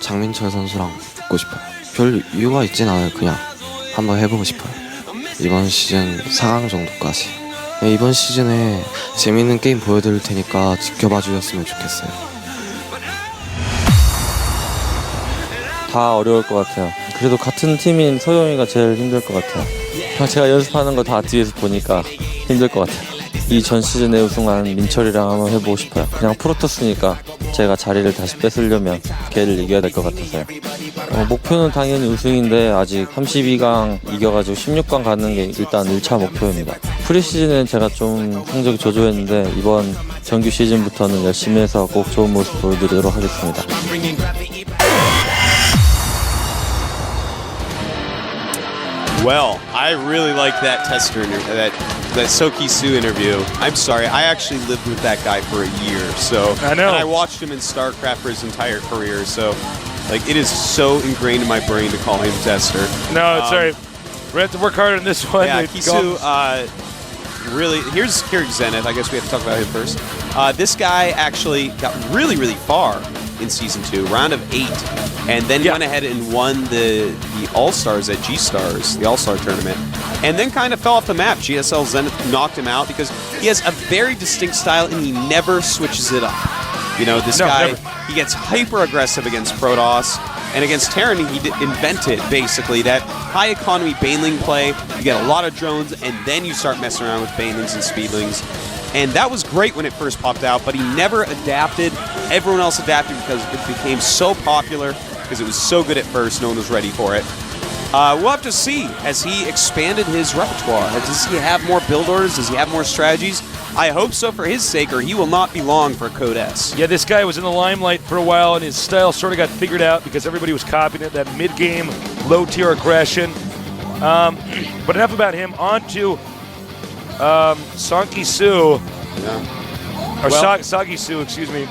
장민철 선수랑 붙고 싶어요. 별 이유가 있진 않아요. 그냥 한번 해보고 싶어요. 이번 시즌 4강 정도까지. 네, 이번 시즌에 재밌는 게임 보여드릴 테니까 지켜봐 주셨으면 좋겠어요. 다 어려울 것 같아요. 그래도 같은 팀인 서영이가 제일 힘들 것 같아요. 제가 연습하는 거 다 뒤에서 보니까 힘들 것 같아요. 이 전 시즌에 우승한 민철이랑 한번 해보고 싶어요. 그냥 프로토스니까 제가 자리를 다시 뺏으려면 걔를 이겨야 될 것 같아서요. 목표는 당연히 우승인데 아직 32강 이겨가지고 16강 가는 게 일단 1차 목표입니다. 프리시즌은 제가 좀 성적이 저조했는데 이번 정규 시즌부터는 열심히 해서 꼭 좋은 모습 보여드리도록 하겠습니다. Well, I really like that Tester that Soki-Soo interview. I'm sorry, I actually lived with that guy for a year, so I know. And I watched him in StarCraft for his entire career, so like it is so ingrained in my brain to call him Tester. No, it's all right. We have to work harder on this one. Yeah, Kisu, really, here's Kyrix Zenith. I guess we have to talk about him first. This guy actually got really, really far in Season 2, round of 8, and then went ahead and won the All-Stars at G-Stars, the All-Star tournament, and then kind of fell off the map. GSL Zenith knocked him out because he has a very distinct style and he never switches it up. You know, this guy, he gets hyper-aggressive against Protoss, and against Terran, he invented, basically, that high-economy Baneling play. You get a lot of drones, and then you start messing around with Banelings and Speedlings. And that was great when it first popped out, but he never adapted. Everyone else adapted because it became so popular, because it was so good at first, no one was ready for it. We'll have to see as he expanded his repertoire. Does he have more build orders? Does he have more strategies? I hope so for his sake, or he will not be long for Code S. Yeah, this guy was in the limelight for a while, and his style sort of got figured out because everybody was copying it, that mid-game, low-tier aggression. But enough about him. On to Soki-Soo. Yeah. Or Sagi-Soo, excuse me.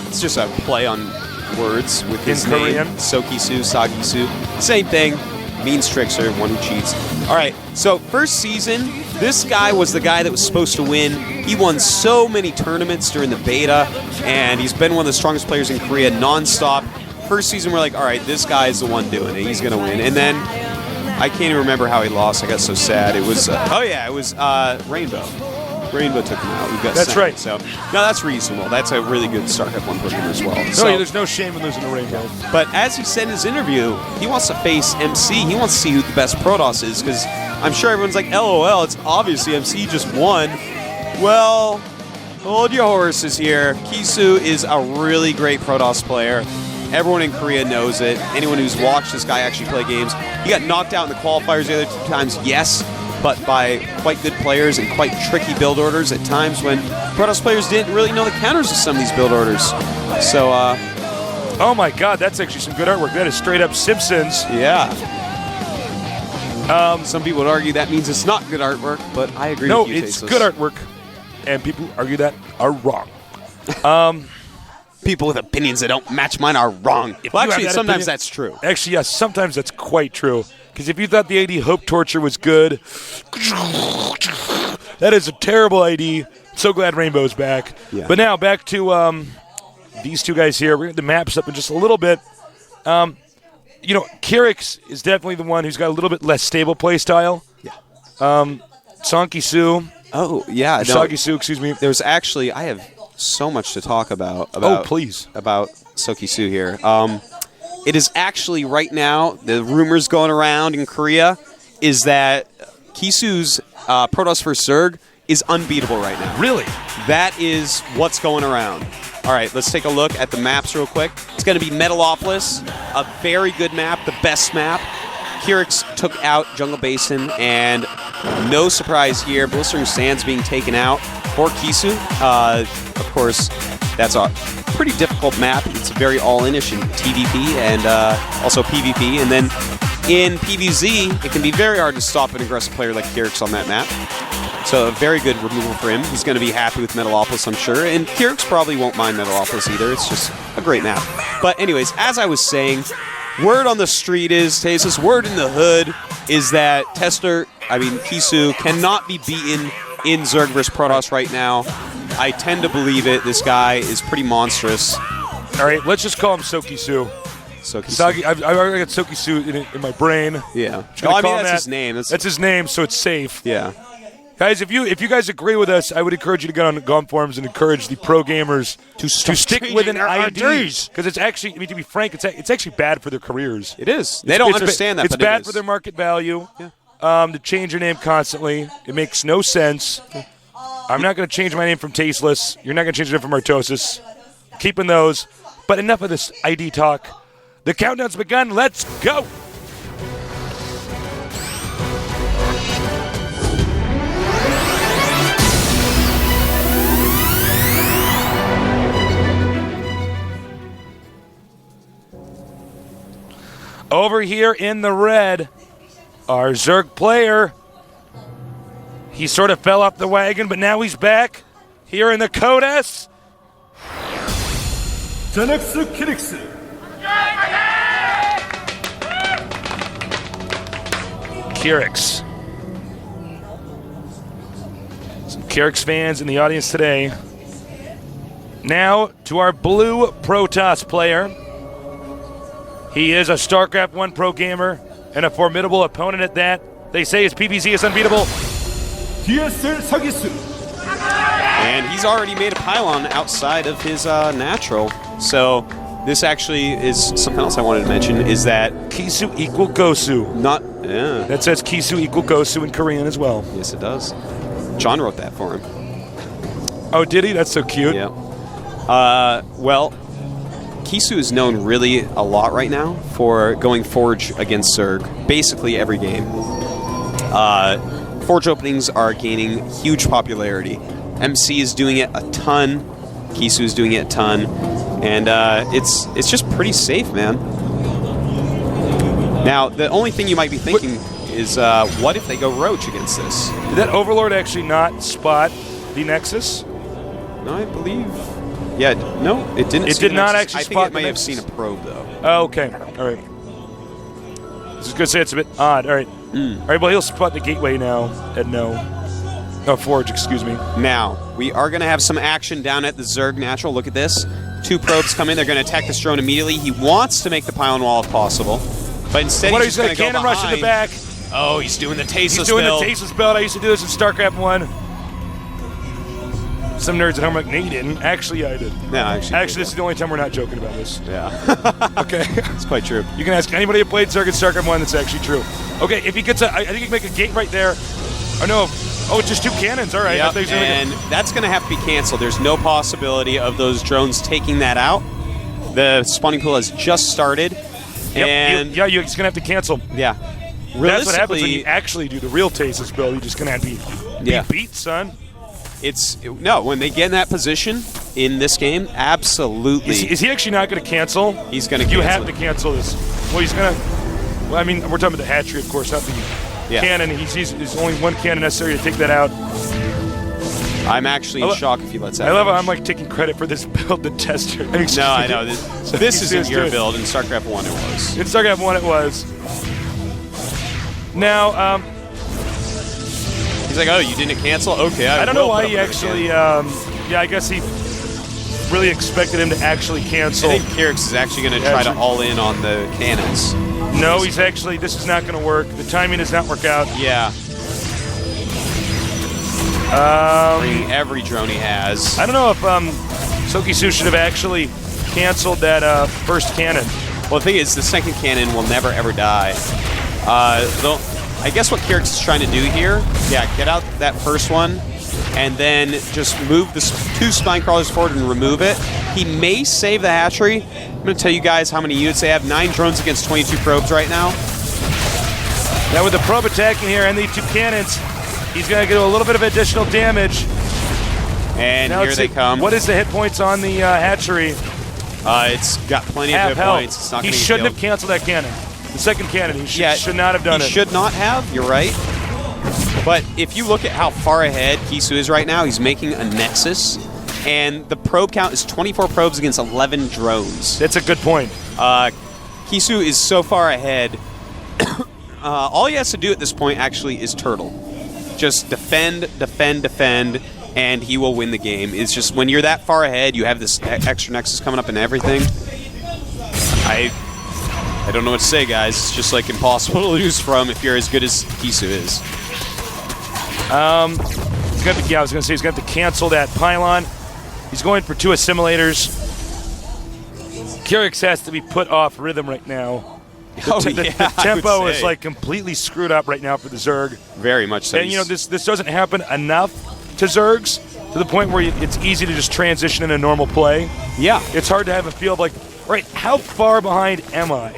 It's just a play on words with his in name. Korean. Soki-Soo, Sagi-Soo. Same thing. Means Trickster, one who cheats. All right, so first season, this guy was the guy that was supposed to win. He won so many tournaments during the beta, and he's been one of the strongest players in Korea nonstop. First season, we're like, all right, this guy is the one doing it. He's going to win. And then I can't even remember how he lost. I got so sad. It was, it was Rainbow. Rainbow took him out. We've got That's right. So, no, that's reasonable. That's a really good StarCraft 1 for him as well. No, there's no shame in losing to Rainbow. But as he said in his interview, he wants to face MC. He wants to see who the best Protoss is, because I'm sure everyone's like, LOL, it's obviously MC just won. Well, hold your horses here. Kisu is a really great Protoss player. Everyone in Korea knows it. Anyone who's watched this guy actually play games. He got knocked out in the qualifiers the other 2 times, yes, but by quite good players and quite tricky build orders at times when Protoss players didn't really know the counters of some of these build orders. So, oh my god, that's actually some good artwork. That is straight up Simpsons. Yeah. Some people would argue that means it's not good artwork, but I agree with you, No, it's Tasos. good artwork. And people who argue that are wrong. People with opinions that don't match mine are wrong. Well, actually, sometimes that's true. Actually, yes, sometimes that's quite true. Because if you thought the ID Hope Torture was good, that is a terrible ID. So glad Rainbow's back. Yeah. But now, back to these two guys here. We're going to get the maps up in just a little bit. You know, Kyrix is definitely the one who's got a little bit less stable play style. Yeah. Soki-Soo. Oh, yeah. No, Sagi-Soo, excuse me. there's actually, I have so much to talk about please. About Soki-Soo here. It is actually right now, the rumors going around in Korea is that Kisu's Protoss vs. Zerg is unbeatable right now. Really? That is what's going around. All right, let's take a look at the maps real quick. It's going to be Metalopolis, a very good map, the best map. Kyrix took out Jungle Basin, and no surprise here, Blistering Sands being taken out for Kisu. Of course, that's a pretty difficult map. It's very all-in-ish in TVP and also PvP. And then in PvZ, it can be very hard to stop an aggressive player like Kyrix on that map. So a very good removal for him. He's going to be happy with Metalopolis, I'm sure. And Kyrix probably won't mind Metalopolis either. It's just a great map. But anyways, as I was saying, word on the street is, Tasis, word in the hood is that Kisu cannot be beaten in Zerg vs. Protoss right now. I tend to believe it. This guy is pretty monstrous. All right, let's just call him Soki-Soo. Soki. I've already got Sokisu in my brain. Yeah. Just gonna Oh, I mean, call him that's that. his name. That's his name, so it's safe. Yeah. Guys, if you guys agree with us, I would encourage you to go on the GOM forums and encourage the pro gamers to stick with an their ID, IDs. because it's actually, I mean, to be frank, it's actually bad for their careers. It is. They don't It's understand that, It's but bad it is. for their market value. To change your name constantly, it makes no sense. I'm not going to change my name from Tasteless. You're not going to change your name from Artosis. Keeping those. But enough of this ID talk. The countdown's begun. Let's go. Over here in the red, our Zerg player. He sort of fell off the wagon, but now he's back here in the Code S. Kyrix. Kyrix. Some Kyrix fans in the audience today. Now to our blue Protoss player. He is a StarCraft 1 pro gamer and a formidable opponent at that. They say his PvZ is unbeatable. And he's already made a pylon outside of his natural. So this actually is something else I wanted to mention, is that Kisu equal Gosu. not... Yeah. That says Kisu equal Gosu in Korean as well. Yes, it does. John wrote that for him. Oh, did he? That's so cute. Yeah. Well, Kisu is known really a lot right now for going Forge against Zerg, basically every game. Forge openings are gaining huge popularity. MC is doing it a ton. Kisu is doing it a ton. And it's just pretty safe, man. Now, the only thing you might be thinking is, what if they go Roach against this? Did that Overlord actually not spot the Nexus? No, I believe... Yeah, no, it didn't. It see did the not Nexus. actually I think spot it may the have Nexus. seen a probe, though. Oh, okay. All right. I was just going to say it's a bit odd. All right. All right, well, he'll spot the Gateway now at no. Oh, Forge, excuse me. Now, we are going to have some action down at the Zerg Natural. Look at this. 2 probes come in. They're going to attack this drone immediately. He wants to make the pylon wall if possible. But instead, What, he's he's just going going to to go cannon rush in the behind. back. Oh, he's doing the tasteless He's doing build. the Tasteless build. I used to do this in StarCraft 1. Some nerds at home are like, no, you didn't. Actually, I did. No, actually. Actually, this is the only time we're not joking about this. Yeah. Okay. It's quite true. You can ask anybody who played Zerg in StarCraft 1 that's actually true. Okay, if he gets I think he can make a gate right there. Or no. Oh, it's just 2 cannons. All right. I Yep, thought he was gonna and make that's going to have to be canceled. There's no possibility of those drones taking that out. The spawning pool has just started. Yep, And, you're going to have to cancel. yeah. That's what happens when you Realistically, actually do the real Tasteless build. You're just going to have to be Yeah. beat, son. no, when they get in that position in this game, absolutely. Is he actually not going to cancel? He's gonna You cancel have it. to cancel this. Well, he's going to... Well, I mean, we're talking about the hatchery, of course, not the Yeah. cannon. There's only 1 cannon necessary to take that out. I'm actually in I lo- shock if he lets that I love how finish. I'm like taking credit for this build, the tester. No, I know. This isn't your good. build. In StarCraft 1 it was. In StarCraft 1 it was. Now, He's like, oh, you didn't cancel? Okay, I don't know will why put he up another actually, cannon. I guess he really expected him to actually cancel. I think Kyrix is actually going to try to all in on the cannons. No, this is not going to work. The timing does not work out. Yeah. Bringing every drone he has. I don't know if Sokisu should have actually canceled that first cannon. Well, the thing is, the second cannon will never, ever die. Though, I guess what Kyrix is trying to do here, get out that first one, and then just move the 2 spine crawlers forward and remove it. He may save the hatchery. I'm going to tell you guys how many units they have. 9 drones against 22 probes right now. Now with the probe attacking here and the 2 cannons, he's going to get a little bit of additional damage. And Now here let's they see, come. What is the hit points on the hatchery? It's got plenty of Half hit health. points. It's not He gonna get shouldn't have killed. canceled that cannon. The second cannon, he should not have done he it. should not have. You're right. But if you look at how far ahead Kisu is right now, he's making a Nexus. And the probe count is 24 probes against 11 drones. That's a good point. Kisu is so far ahead. All he has to do at this point actually is turtle. Just defend, defend, defend, and he will win the game. It's just when you're that far ahead, you have this extra Nexus coming up and everything. I I don't know what to say, guys. It's just like impossible to lose from if you're as good as Kisu is. He's got to, yeah, I was going to say he's going to have to cancel that pylon. He's going for 2 assimilators. Kyrix has to be put off rhythm right now. The tempo is like completely screwed up right now for the Zerg. Very much so. And you know, this doesn't happen enough to Zergs to the point where it's easy to just transition into normal play. Yeah. It's hard to have a feel of like, right, how far behind am I?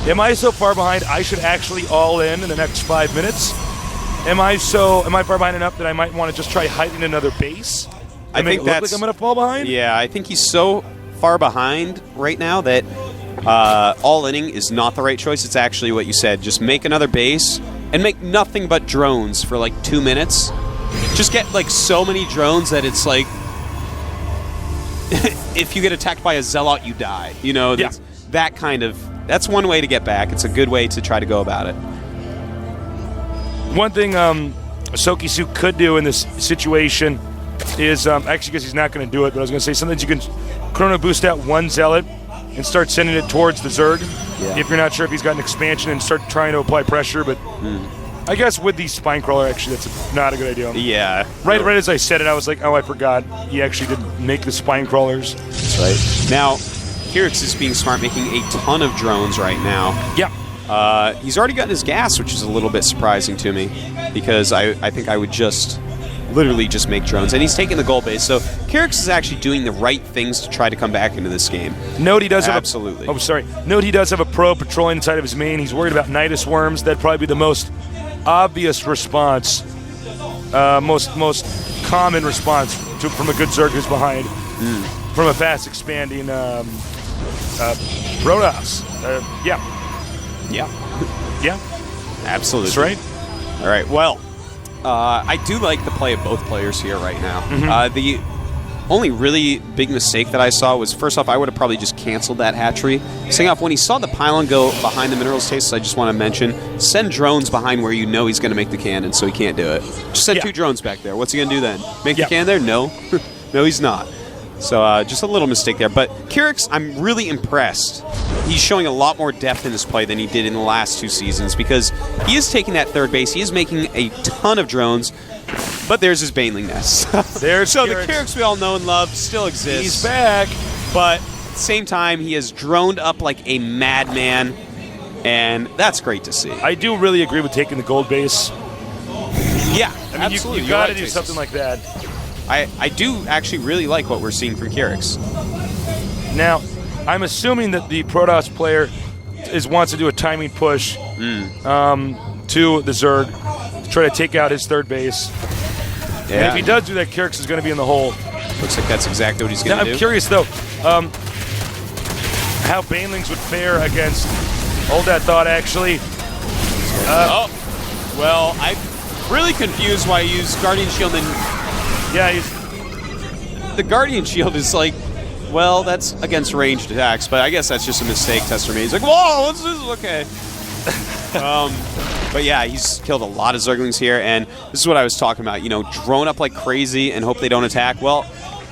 Am I so far behind I should actually all in the next 5 minutes? Am I far behind enough that I might want to just try hiding another base? I think look like I'm going to fall behind? Yeah, I think he's so far behind right now that all-inning is not the right choice. It's actually what you said. Just make another base and make nothing but drones for like 2 minutes. Just get like so many drones that it's like if you get attacked by a zealot, you die. You know, that kind of... That's one way to get back. It's a good way to try to go about it. One thing Sokisu could do in this situation is, actually, because he's not going to do it, but I was going to say sometimes you can chrono boost out 1 zealot and start sending it towards the Zerg if you're not sure if he's got an expansion, and start trying to apply pressure. But I guess with the spine crawler, actually, that's not a good idea. Yeah. Right as I said it, I was like, oh, I forgot. He actually didn't make the spine crawlers. That's right. Now, Kyrix is being smart, making a ton of drones right now. Yeah. He's already gotten his gas, which is a little bit surprising to me, because I think I would just literally just make drones. And he's taking the gold base, so Kyrix is actually doing the right things to try to come back into this game. Note he does Absolutely. Note he does have a pro patrolling inside of his main. He's worried about Nidus worms. That'd probably be the most obvious response, most common response from a good Zerg who's behind, from a fast expanding Protoss. Yeah. Absolutely. That's right. All right, well, I do like the play of both players here right now. The only really big mistake that I saw was, first off, I would have probably just canceled that hatchery. Second off, when he saw the pylon go behind the minerals tastes, I just want to mention, send drones behind where you know he's going to make the cannon, so he can't do it. Just send 2 drones back there. What's he going to do then? Make the cannon there? No. No, he's not. So just a little mistake there. But Kyrix, I'm really impressed. He's showing a lot more depth in his play than he did in the last 2 seasons, because he is taking that third base. He is making a ton of drones, but there's his Baneling nest. There's so Kyrix. The Kyrix we all know and love still exists. He's back. But at the same time, he has droned up like a madman, and that's great to see. I do really agree with taking the gold base. Yeah, I mean, absolutely. you got to do something like that. I do actually really like what we're seeing from Kyrix. Now, I'm assuming that the Protoss player wants to do a timing push to the Zerg to try to take out his third base. Yeah. And if he does do that, Kyrix is going to be in the hole. Looks like that's exactly what he's going to do. I'm curious, though, how Banelings would fare against... Hold that thought, actually. Well, I'm really confused why he used Guardian Shield and... Yeah, the Guardian Shield is like, well, that's against ranged attacks, but I guess that's just a mistake Tester made. He's like, whoa, what's this? Okay. But yeah, he's killed a lot of Zerglings here, and this is what I was talking about. You know, drone up like crazy and hope they don't attack. Well,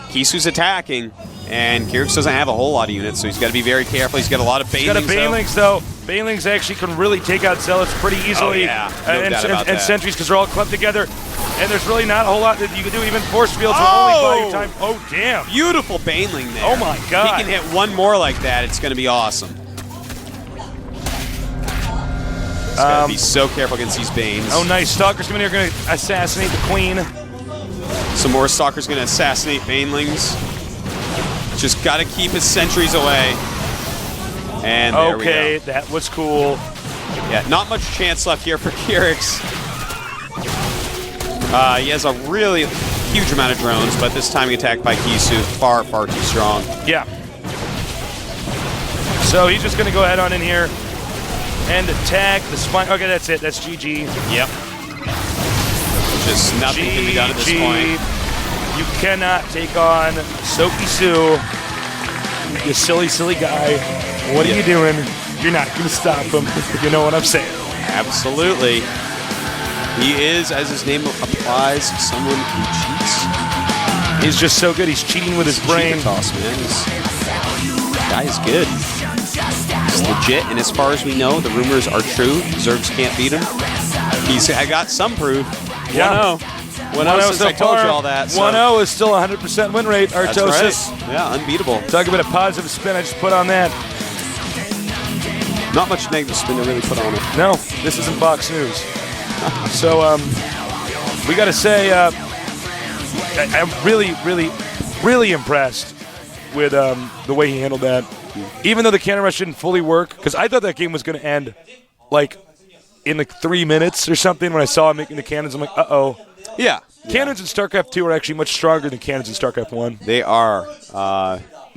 Kisu's attacking, and Kyrix doesn't have a whole lot of units, so he's got to be very careful. He's got a lot of Banelings. He's got a Banelings, though. Banelings actually can really take out Zealots pretty easily. Oh, yeah. No doubt about and that. Sentries, because they're all clumped together. And there's really not a whole lot that you can do. Even Force Fields will only buy you time. Oh, damn. Beautiful Baneling there. Oh, my God. He can hit one more like that. It's going to be awesome. He's got to be so careful against these Banes. Oh, nice. Stalkers coming here, going to assassinate the Queen. Some more Stalkers going to assassinate Banelings. Just got to keep his sentries away. And there we go. Okay, that was cool. Yeah, not much chance left here for Kyrix. He has a really huge amount of drones, but this timing attack by Kisu, far, far too strong. Yeah. So he's just going to go ahead on in here and attack the spine. Okay, that's it. That's GG. Yep. Just nothing can be done at this point. You cannot take on Sokisu, you silly, silly guy. What are you doing? You're not going to stop him. You know what I'm saying? Absolutely. He is, as his name applies, someone who cheats. He's just so good. He's cheating with his brain. Toss, man. This guy is good. Just legit, and as far as we know, the rumors are true. Zergs can't beat him. I got some proof. 1-0. 1-0 since so I told far. you all that. So. 1-0 is still 100% win rate. That's Artosis. right. Yeah, unbeatable. Talk about a positive spin I just put on that. Not much negative spin to really put on it. No, this isn't Fox News. So we got to say I'm really impressed with the way he handled that. Even though the cannon rush didn't fully work, because I thought that game was going to end like in like 3 minutes or something when I saw him making the cannons. I'm like, uh-oh. Yeah. Cannons in StarCraft 2 are actually much stronger than cannons in StarCraft 1. They are.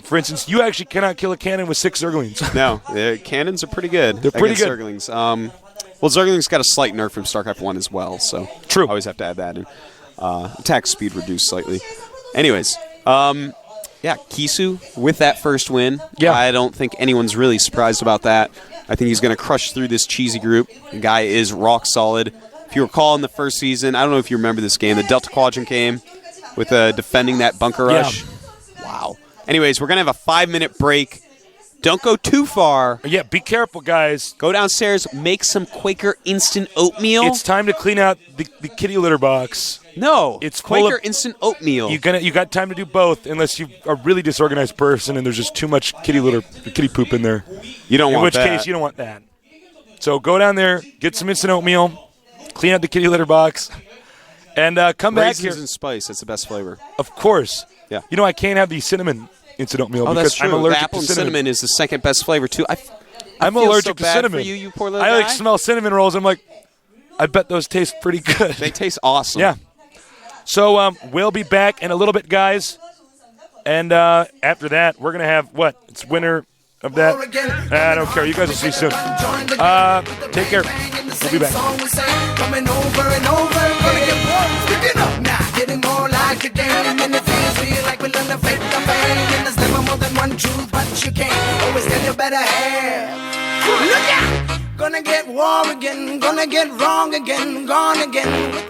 For instance, you actually cannot kill a cannon with 6 Zerglings. No, the cannons are pretty good. They're pretty good. Zerglings. Well, Zerglings got a slight nerf from StarCraft 1 as well, so True. I always have to add that in. Attack speed reduced slightly. Anyways, yeah, Kisu with that first win. Yeah. I don't think anyone's really surprised about that. I think he's going to crush through this cheesy group. The guy is rock solid. If you recall in the first season, I don't know if you remember this game, the Delta Quadrant game with defending that bunker rush. Wow. Anyways, we're going to have a 5-minute break. Don't go too far. Yeah, be careful, guys. Go downstairs, make some Quaker instant oatmeal. It's time to clean out the kitty litter box. No, It's full Quaker of- instant oatmeal. You got time to do both, unless you are a really disorganized person and there's just too much kitty poop in there. You don't In want which that. case, you don't want that. So go down there, get some instant oatmeal, clean out the kitty litter box, and come back Raisins here. and spice, that's the best flavor. Of course. Yeah. You know, I can't have the cinnamon instant oatmeal Oh, because that's true. I'm allergic the apple to and cinnamon is the second best flavor, too. I'm feel allergic so to bad cinnamon. for you poor little I guy. smell cinnamon rolls. I'm like, I bet those taste pretty good. They taste awesome. Yeah. So we'll be back in a little bit, guys. And after that, we're going to have what? It's winner of that. I don't care. You guys will see soon. Take care. We'll be back. Coming over and over, gonna get warm, picking up now, getting more like a game, and it feels real like we learn to fake the pain, and there's never more than one truth, but you can't always tell you better have. Look out! Gonna get war again, gonna get wrong again, gone again.